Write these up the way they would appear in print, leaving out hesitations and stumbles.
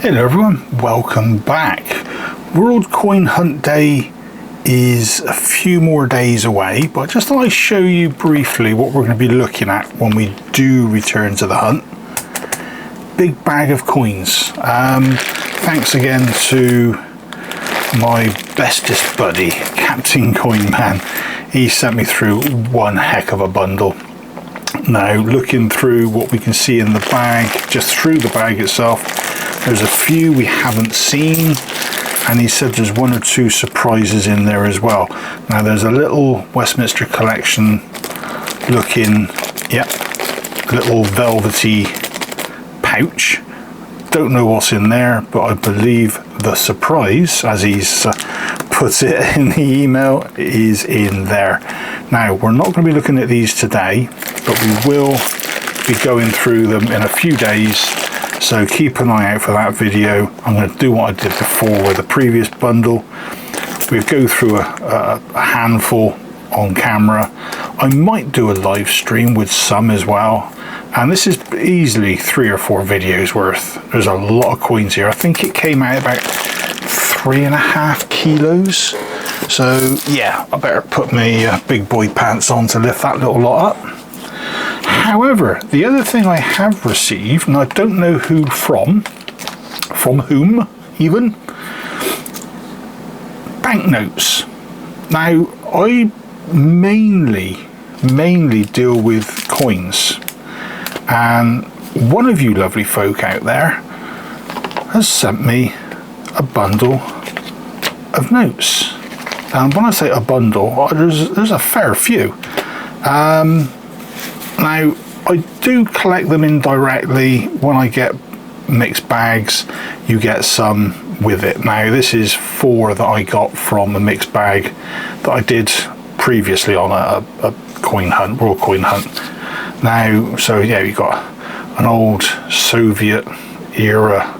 Hello everyone, welcome back. World Coin Hunt Day is a few more days away, but I just thought I'd show you briefly what we're going to be looking at when we do return to the hunt. Big bag of coins. Thanks again to my bestest buddy, Captain Coin Man. He sent me through one heck of a bundle. Now, looking through what we can see in the bag, just through the bag itself, there's a few we haven't seen, and he said there's one or two surprises in there as well. Now, there's a little Westminster collection looking, little velvety pouch. Don't know what's in there, but I believe the surprise, as he's put it in the email, is in there. Now, we're not going to be looking at these today, but we will be going through them in a few days, so keep an eye out for that video. I'm going to do what I did before with the previous bundle. We'll go through a handful on camera. I might do a live stream with some as well, and this is easily 3 or 4 videos worth. There's a lot of coins here. I think it came out about 3.5 kilos. So yeah, I better put my big boy pants on to lift that little lot up. However, the other thing I have received, and I don't know who from whom even, banknotes. Now, I mainly deal with coins, and one of you lovely folk out there has sent me a bundle of notes. And when I say a bundle, there's a fair few. Now, I do collect them indirectly. When I get mixed bags, you get some with it. Now, this is 4 that I got from a mixed bag that I did previously on a coin hunt, World Coin Hunt. Now, so yeah, you got an old Soviet era,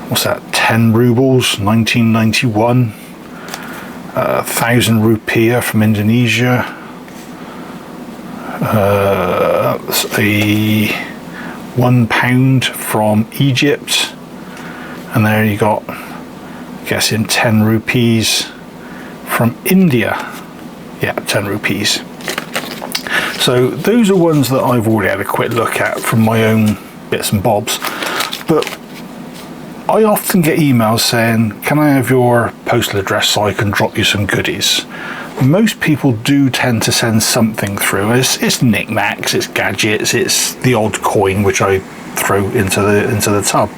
what's that, 10 rubles, 1991, 1,000 rupiah from Indonesia, a £1 from Egypt, and there you got, guessing 10 rupees from India. Yeah, 10 rupees. So those are ones that I've already had a quick look at from my own bits and bobs, but I often get emails saying, can I have your postal address so I can drop you some goodies? Most people do tend to send something through. It's knickknacks, it's gadgets, it's the odd coin which I throw into the tub.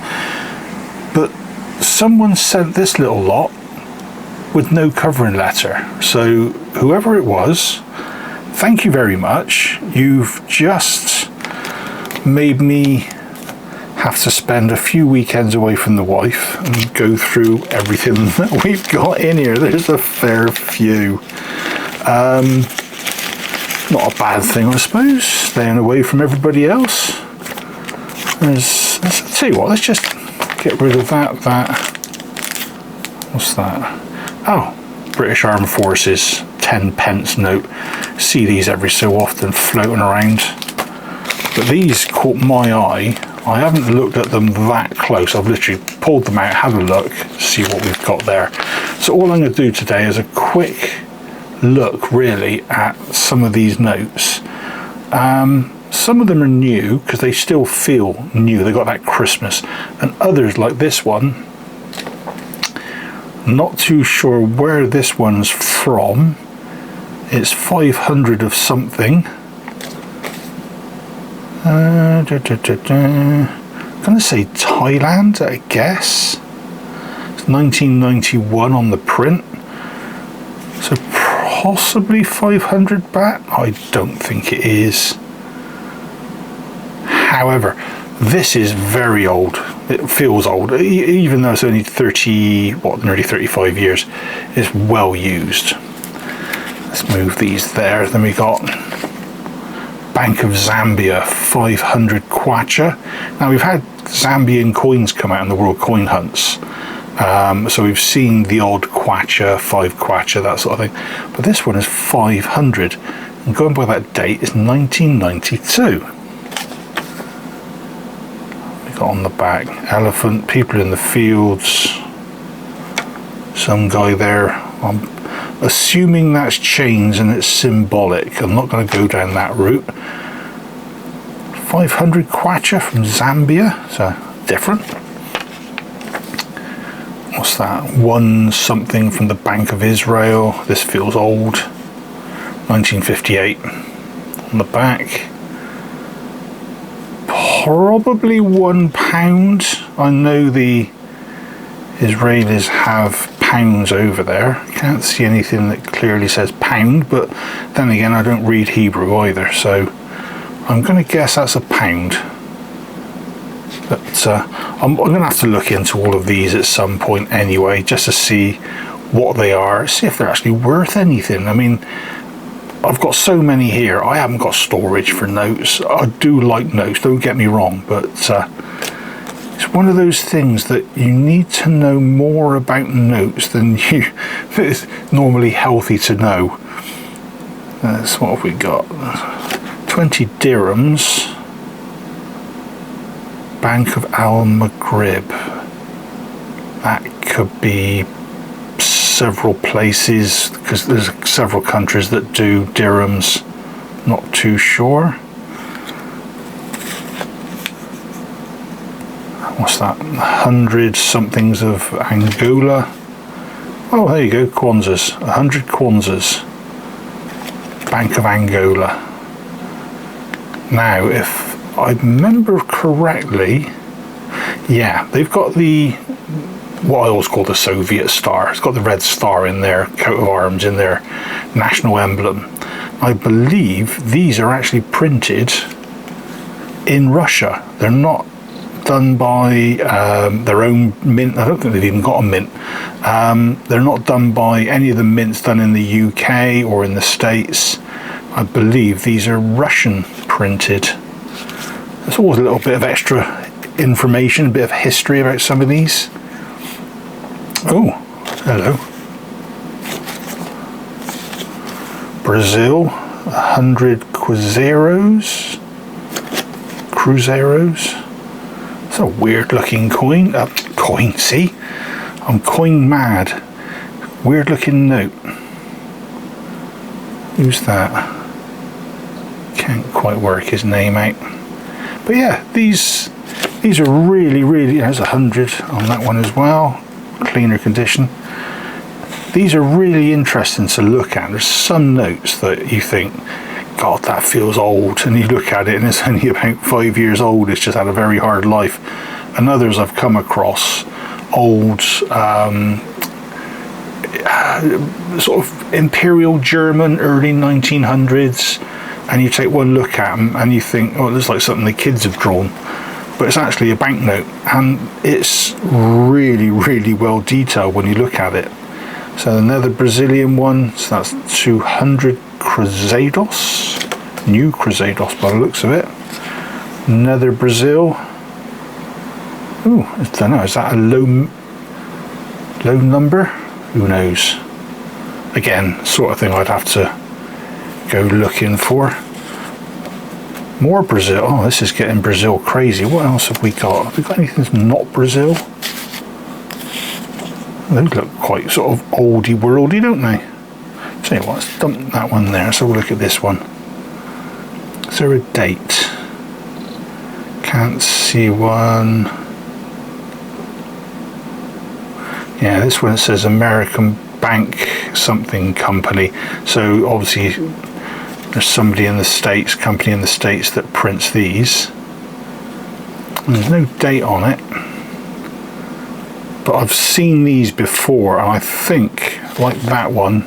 But someone sent this little lot with no covering letter. So whoever it was, thank you very much. You've just made me have to spend a few weekends away from the wife and go through everything that we've got in here. There's a fair few. Not a bad thing, I suppose, staying away from everybody else. Let's tell you what, let's just get rid of that. What's that? Oh, British Armed Forces 10 pence note. See these every so often floating around, but these caught my eye. I haven't looked at them that close. I've literally pulled them out, had a look, see what we've got there. So all I'm going to do today is a quick look really at some of these notes. Some of them are new because they still feel new. They got that Christmas, and others like this one, not too sure where this one's from. It's 500 of something. I'm gonna say Thailand, I guess. It's 1991 on the print, so possibly 500 baht. I don't think it is. However, this is very old. It feels old, even though it's only nearly 35 years. It's well used. Let's move these there. Then we got Bank of Zambia 500 kwacha. Now, we've had Zambian coins come out in the World Coin Hunts, so we've seen the odd kwacha, 5 kwacha, that sort of thing, but this one is 500, and going by that date is 1992. got on the back? Elephant, people in the fields, some guy there. I'm assuming that's chains and it's symbolic. I'm not going to go down that route. 500 kwacha from Zambia, so different. What's that? One something from the Bank of Israel. This feels old. 1958 on the back. Probably £1. I know the Israelis have pounds over there. Can't see anything that clearly says pound, but then again I don't read Hebrew either, so I'm going to guess that's £1. But I'm going to have to look into all of these at some point anyway, just to see what they are, see if they're actually worth anything. I mean, I've got so many here. I haven't got storage for notes. I do like notes, don't get me wrong, but it's one of those things that you need to know more about notes than it's normally healthy to know. That's what have we got? 20 dirhams. Bank of Al Maghrib. That could be several places, because there's several countries that do dirhams. Not too sure. What's that? 100 somethings of Angola. Oh, there you go, kwanzas. 100 kwanzas. Bank of Angola. Now, if I remember correctly, yeah, they've got the, what I always call the Soviet star. It's got the red star in their coat of arms, in their national emblem. I believe these are actually printed in Russia. They're not done by their own mint. I don't think they've even got a mint. They're not done by any of the mints done in the UK or in the States. I believe these are Russian printed. There's always a little bit of extra information, a bit of history about some of these. Oh, hello. Brazil, 100 cruzeiros. It's a weird looking coin. See? I'm coin mad. Weird looking note. Who's that? Can't quite work his name out. But yeah, these are really, there's 100 on that one as well. Cleaner condition. These are really interesting to look at. There's some notes that you think, God, that feels old, and you look at it and it's only about 5 years old. It's just had a very hard life. And others I've come across, old sort of Imperial German, early 1900s, and you take one look at them and you think, oh, it looks like something the kids have drawn, but it's actually a banknote, and it's really well detailed when you look at it. So another Brazilian one, so that's 200 cruzeiros, new cruzeiros by the looks of it. Another Brazil. Ooh, I don't know, is that a low number? Who knows? Again, sort of thing I'd have to go looking for. More Brazil. Oh, this is getting Brazil crazy. What else have we got? Have we got anything that's not Brazil? They look quite sort of oldie worldy, don't they? Tell you what, let's dump that one there. So we'll look at this one. Is there a date? Can't see one. Yeah, this one says American Bank something company. So obviously there's somebody in the States, company in the States that prints these. And there's no date on it. But I've seen these before, and I think, like that one,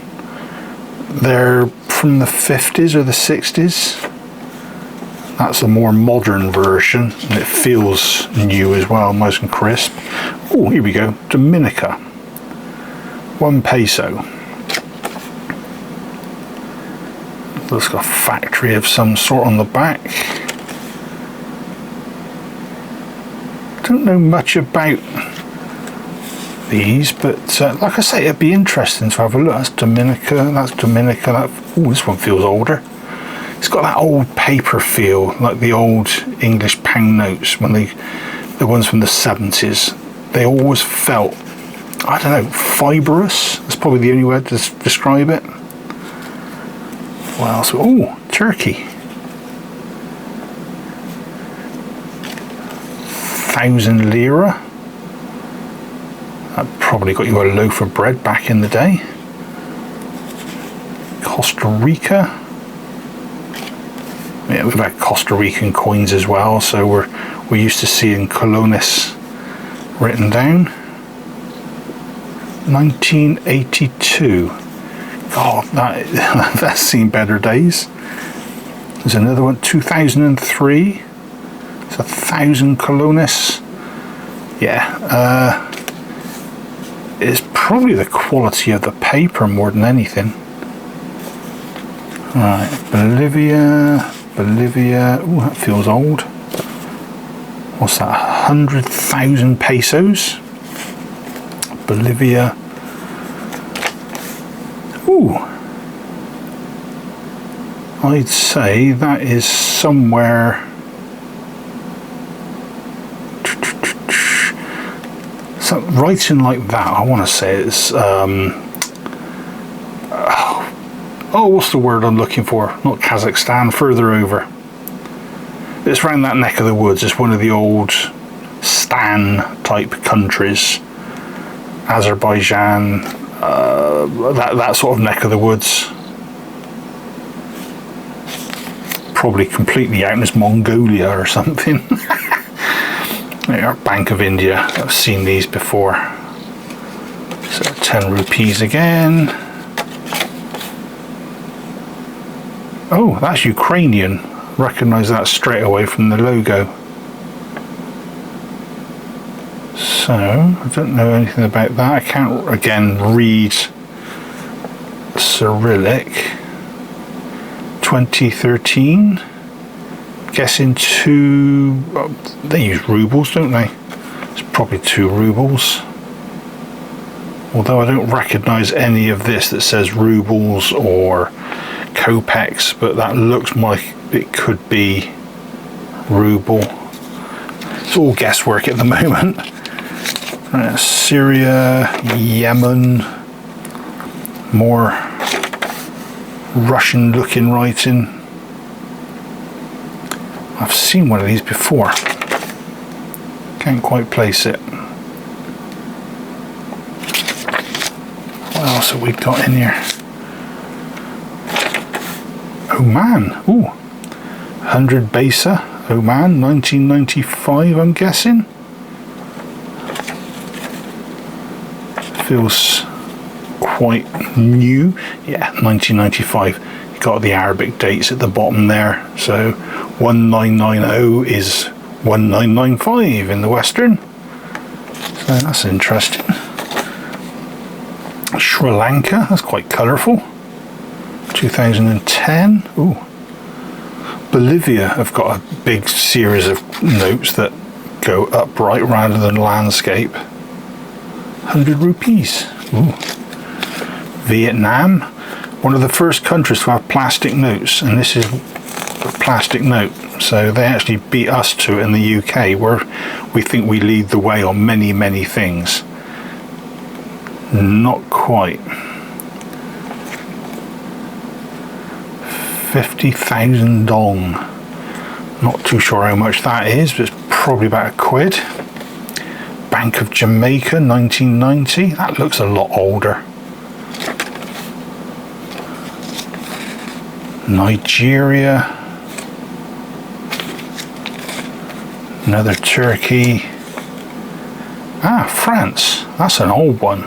they're from the 50s or the 60s. That's a more modern version, and it feels new as well, nice and crisp. Oh, here we go, Dominica. 1 peso. Looks like a factory of some sort on the back. Don't know much about these, but like I say, it'd be interesting to have a look. That's Dominica, oh, this one feels older. It's got that old paper feel, like the old English pound notes when they the ones from the 70s, they always felt, I don't know, fibrous. That's probably the only word to describe it. What else? Oh, Turkey. 1,000 lira. That probably got you a loaf of bread back in the day. Costa Rica. Yeah, we've had Costa Rican coins as well, so we're used to seeing colones written down. 1982. God, that's seen better days. There's another one, 2003. It's 1,000 colones. Yeah, it's probably the quality of the paper more than anything. Right, Bolivia. Ooh, that feels old. What's that? 100,000 pesos. Bolivia. Ooh. I'd say that is somewhere. So writing like that, I want to say it's what's the word I'm looking for? Not Kazakhstan, further over. It's around that neck of the woods. It's one of the old Stan type countries. Azerbaijan, that sort of neck of the woods. Probably completely out as Mongolia or something. There, Bank of India. I've seen these before. So 10 rupees again. Oh, that's Ukrainian. Recognise that straight away from the logo. So, I don't know anything about that. I can't, again, read Cyrillic. 2013. Guessing they use rubles, don't they? It's probably 2 rubles. Although I don't recognise any of this that says rubles or kopecks, but that looks like it could be ruble. It's all guesswork at the moment. Syria, Yemen, more Russian looking writing. I've seen one of these before. Can't quite place it. What else have we got in here? Oman. Ooh. 100 Besa. Oman, 1995, I'm guessing. Feels quite new. Yeah, 1995. You got the Arabic dates at the bottom there. So 1990 is 1995 in the Western. So that's interesting. Sri Lanka, that's quite colourful. 2010. Ooh. Bolivia have got a big series of notes that go upright rather than landscape. 100 rupees. Ooh. Vietnam, one of the first countries to have plastic notes, and this is a plastic note. So they actually beat us to it in the UK, where we think we lead the way on many, many things. Not quite. 50,000 dong. Not too sure how much that is, but it's probably about £1. Bank of Jamaica, 1990. That looks a lot older. Nigeria. Another Turkey. Ah, France. That's an old one.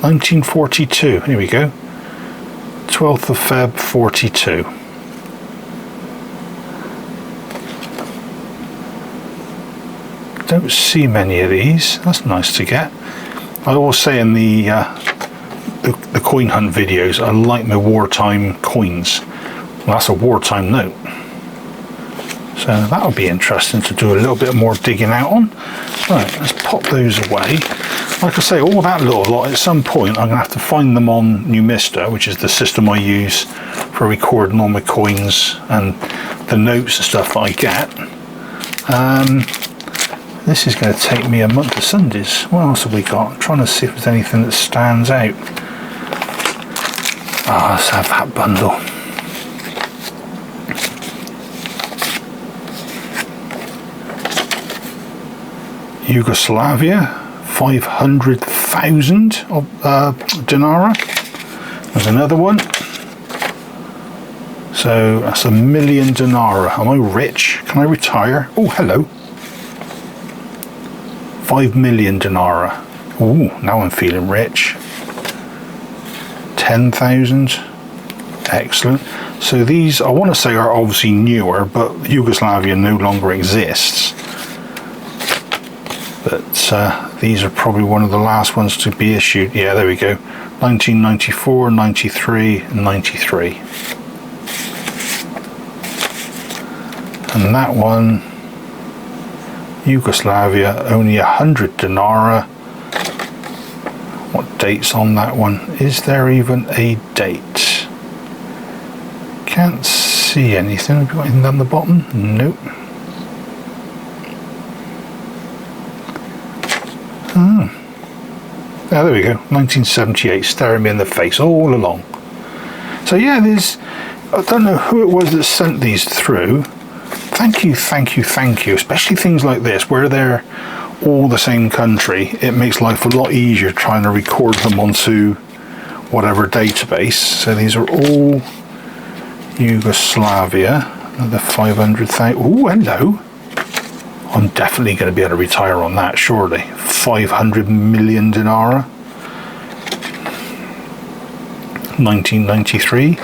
1942. Here we go. 12th of Feb 42. Don't see many of these. That's nice to get. I always say in the coin hunt videos, I like my wartime coins. Well, that's a wartime note. So that'll be interesting to do a little bit more digging out on. Right, let's pop those away. Like I say, all that little lot, at some point I'm going to have to find them on Numista, which is the system I use for recording all my coins and the notes and stuff that I get. This is going to take me a month of Sundays. What else have we got? I'm trying to see if there's anything that stands out. Ah, let's have that bundle. Yugoslavia, 500,000 dinara. There's another one. So that's 1,000,000 dinara. Am I rich? Can I retire? Oh, hello. 5,000,000 dinara. Oh, now I'm feeling rich. 10,000. Excellent. So these, I want to say, are obviously newer, but Yugoslavia no longer exists. But these are probably one of the last ones to be issued. Yeah, there we go. 1994, 93, and 93. And that one, Yugoslavia, only 100 dinara. What date's on that one? Is there even a date? Can't see anything. Have you got anything down the bottom? Nope. Oh, there we go. 1978, staring me in the face all along. So yeah, I don't know who it was that sent these through. Thank you, thank you, thank you. Especially things like this, where they're all the same country. It makes life a lot easier trying to record them onto whatever database. So these are all Yugoslavia. The 500,000. Oh, hello. I'm definitely going to be able to retire on that, surely. 500 million dinara. 1993.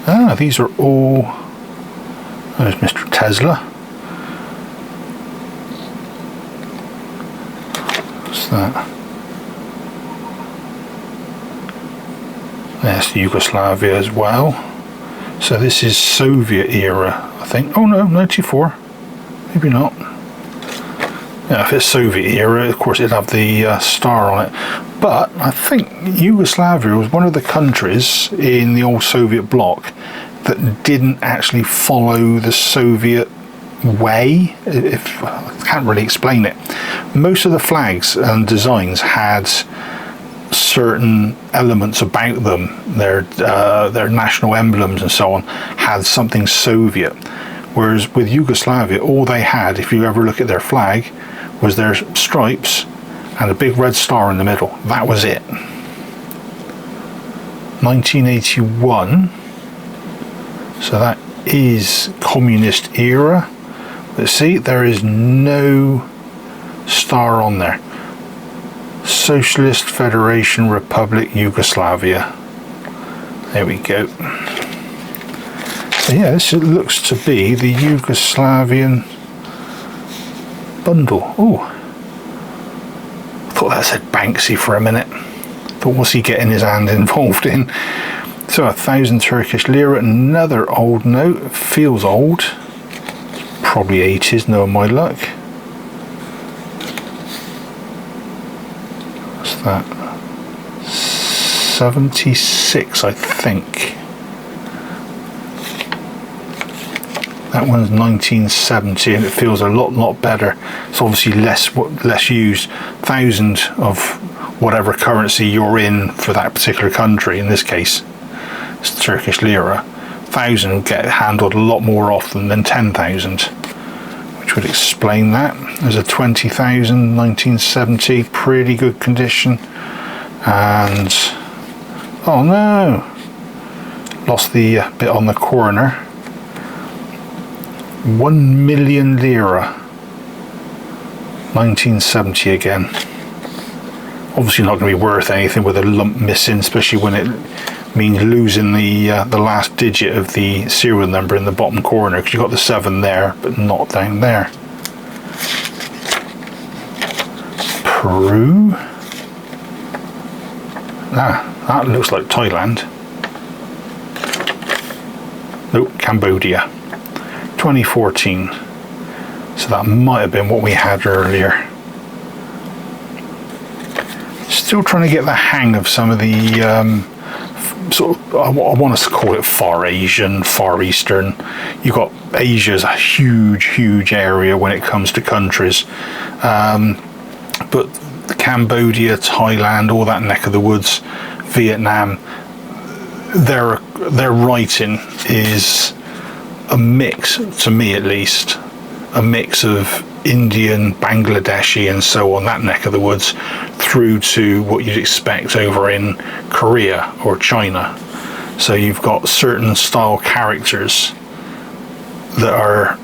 Ah, these are all... There's Mr. Tesla. What's that? There's Yugoslavia as well. So this is Soviet era, I think. Oh no, 94. Maybe not. Yeah, if it's Soviet era, of course it'd have the star on it. But I think Yugoslavia was one of the countries in the old Soviet bloc that didn't actually follow the Soviet way. I can't really explain it. Most of the flags and designs had certain elements about them, their national emblems and so on, had something Soviet. Whereas with Yugoslavia, all they had, if you ever look at their flag, was their stripes and a big red star in the middle. That was it. 1981. So that is communist era. But see, there is no star on there. Socialist Federation Republic Yugoslavia. There we go. So yeah, this looks to be the Yugoslavian bundle. Oh, I thought that said Banksy for a minute. Thought, what's he getting his hand involved in? So 1,000 Turkish lira, another old note. Feels old. Probably 80s, knowing my luck. What's that? 76, I think. That one's 1970, and it feels a lot better. It's obviously less used. 1,000 of whatever currency you're in for that particular country. In this case, it's Turkish lira. 1,000 get handled a lot more often than 10,000, which would explain that. There's a 20,000, 1970, pretty good condition. And oh no, lost the bit on the corner. 1 million lira, 1970 again. Obviously not going to be worth anything with a lump missing, especially when it means losing the last digit of the serial number in the bottom corner, because you've got the 7 there but not down there. Peru. Ah, that looks like Thailand. Nope, Cambodia. 2014. So that might have been what we had earlier. Still trying to get the hang of some of the sort of, I want to call it Far Asian, Far Eastern. You've got Asia's a huge area when it comes to countries, but Cambodia, Thailand, all that neck of the woods, Vietnam, their writing is a mix, to me at least, a mix of Indian, Bangladeshi and so on, that neck of the woods, through to what you'd expect over in Korea or China. So you've got certain style characters that are,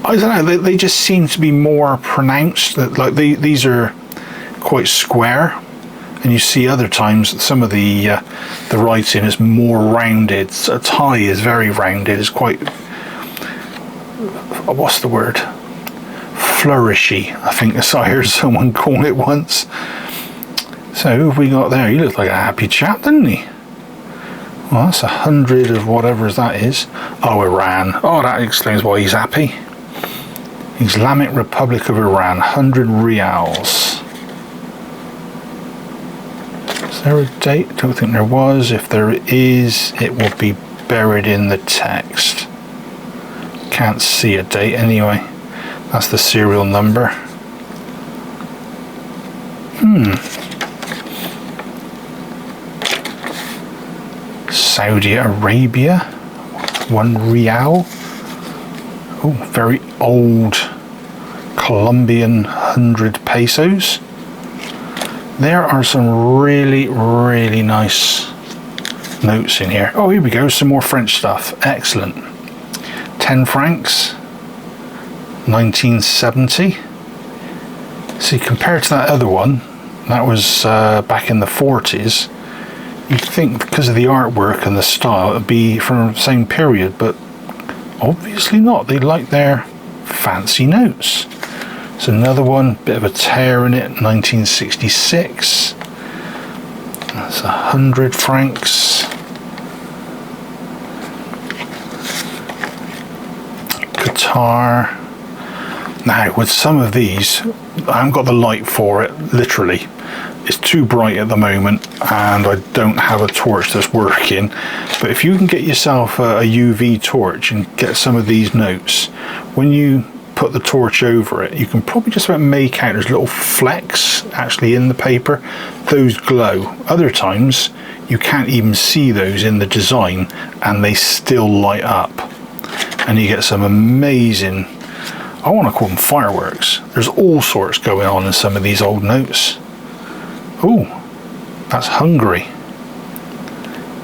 I don't know, they just seem to be more pronounced. That like these are quite square, and you see other times some of the writing is more rounded. So Thai is very rounded. It's quite, what's the word? Flourishy, I think I heard someone call it once. So who have we got there? He looked like a happy chap, didn't he? Well, that's 100 of whatever that is. Oh, Iran. Oh, that explains why he's happy. Islamic Republic of Iran, 100 rials. Is there a date? Don't think there was. If there is, it will be buried in the text. Can't see a date anyway. That's the serial number. Saudi Arabia, 1 rial. Oh, very old Colombian 100 pesos. There are some really nice notes in here. Oh, here we go, some more French stuff. Excellent. 10 francs, 1970. See, compared to that other one, that was back in the 40s, you'd think because of the artwork and the style, it'd be from the same period, but obviously not. They like their fancy notes. So another one, bit of a tear in it, 1966. That's 100 francs. Qatar. Now, with some of these, I haven't got the light for it, literally. It's too bright at the moment, and I don't have a torch that's working. But if you can get yourself a UV torch and get some of these notes, when you put the torch over it, you can probably just about make out there's little flecks actually in the paper. Those glow. Other times, you can't even see those in the design, and they still light up. And you get some amazing, I want to call them fireworks. There's all sorts going on in some of these old notes. Oh, that's Hungary.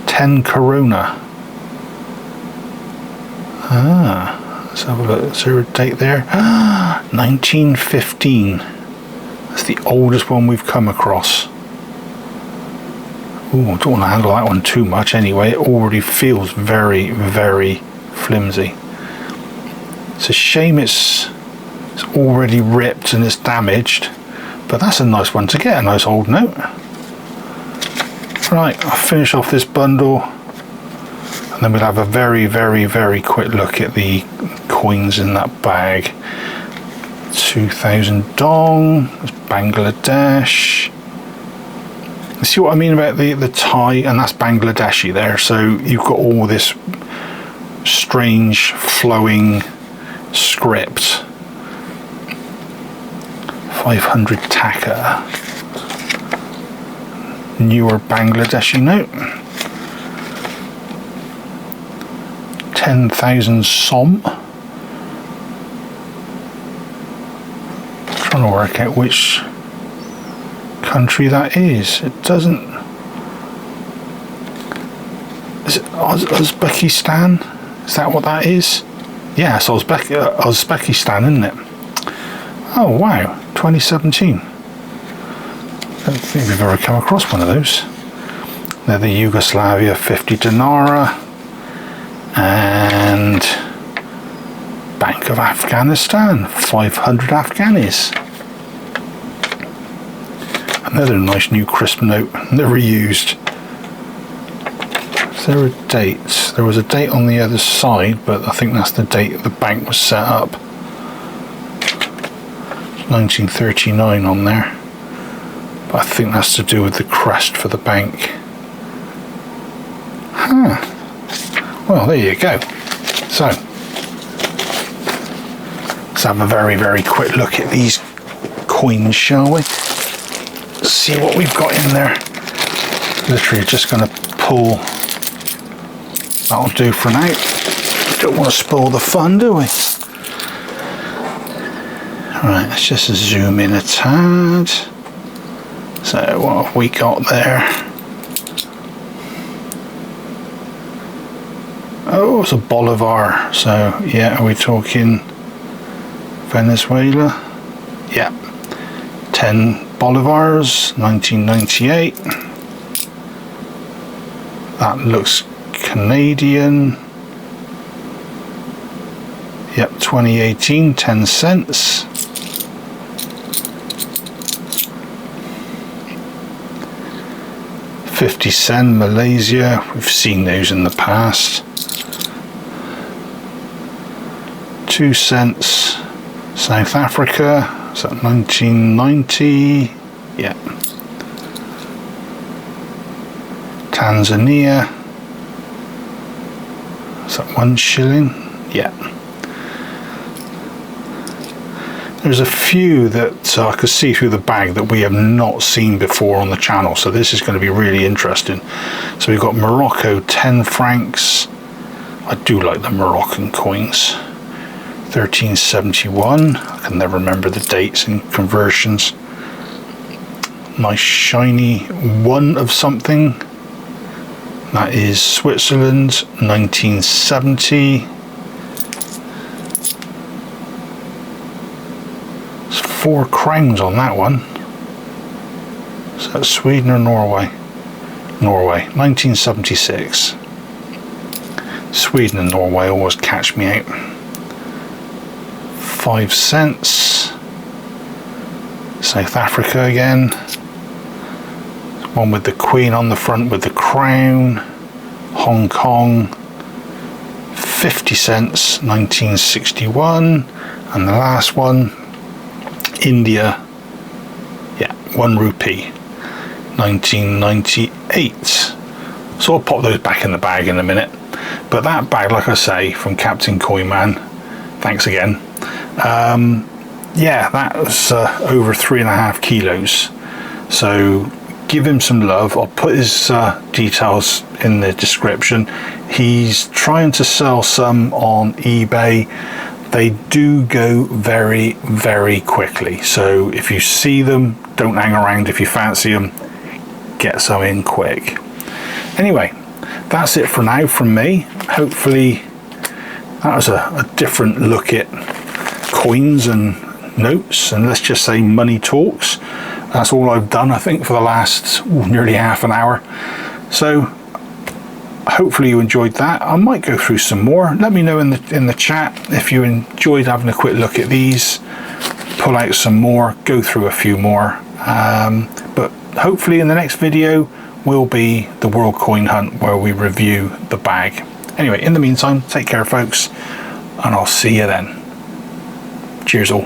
10 Corona. Let's have a look. Is there a date there? 1915. That's the oldest one we've come across. Oh, I don't want to handle that one too much anyway. It already feels very flimsy. It's a shame it's already ripped and it's damaged, but that's a nice one to get, a nice old note. Right, I'll finish off this bundle, and then we'll have a very quick look at the coins in that bag. 2000 dong, that's Bangladesh. You see what I mean about the Thai, and that's Bangladeshi there. So you've got all this strange flowing script. 500 taka. Newer Bangladeshi note. 10,000 som. Trying to work out which country that is. It doesn't. Is it Uzbekistan? Is that what that is? Yeah, it's Uzbekistan, isn't it? Oh wow, 2017. Don't think we've ever come across one of those. They're the Yugoslavia 50 dinara and Bank of Afghanistan 500 Afghanis. Another nice new crisp note, never used. Is there a date? There was a date on the other side, but I think that's the date the bank was set up. 1939 on there, but I think that's to do with the crest for the bank. Well, there you go. So let's have a very, very quick look at these coins, shall we? See what we've got in there. Literally just going to pull. That'll do for now. Don't want to spoil the fun, do we? Right, let's just zoom in a tad. So what have we got there? Oh, it's a Bolivar. So yeah, are we talking Venezuela? Yeah. 10 Bolivars, 1998. That looks Canadian. Yep, 2018, 10 cents. $50 Malaysia, we've seen those in the past. 2 cents South Africa, is that 1990? Yeah. Tanzania, is that 1 shilling? Yeah. There's a few that I could see through the bag that we have not seen before on the channel, so this is going to be really interesting. So we've got Morocco, 10 francs. I do like the Moroccan coins. 1371. I can never remember the dates and conversions. Nice shiny one of something. That is Switzerland, 1970. 4 crowns on that one. Is that Sweden or Norway? Norway, 1976. Sweden and Norway always catch me out. 5 cents. South Africa again. One with the Queen on the front with the crown. Hong Kong. 50 cents, 1961. And the last one, India, yeah, 1 rupee, 1998. So I'll pop those back in the bag in a minute. But that bag, like I say, from Captain Coinman, thanks again. Yeah, that was over 3.5 kilos. So give him some love. I'll put his details in the description. He's trying to sell some on eBay. They do go very, very quickly. So if you see them, don't hang around. If you fancy them, get some in quick. Anyway, that's it for now from me. Hopefully that was a different look at coins and notes, and let's just say money talks. That's all I've done, I think, for the last nearly half an hour. So hopefully you enjoyed that. I might go through some more. Let me know in the chat if you enjoyed having a quick look at these. Pull out some more, go through a few more. But hopefully in the next video will be the World Coin Hunt, where we review the bag. Anyway, in the meantime, take care folks, and I'll see you then. Cheers all.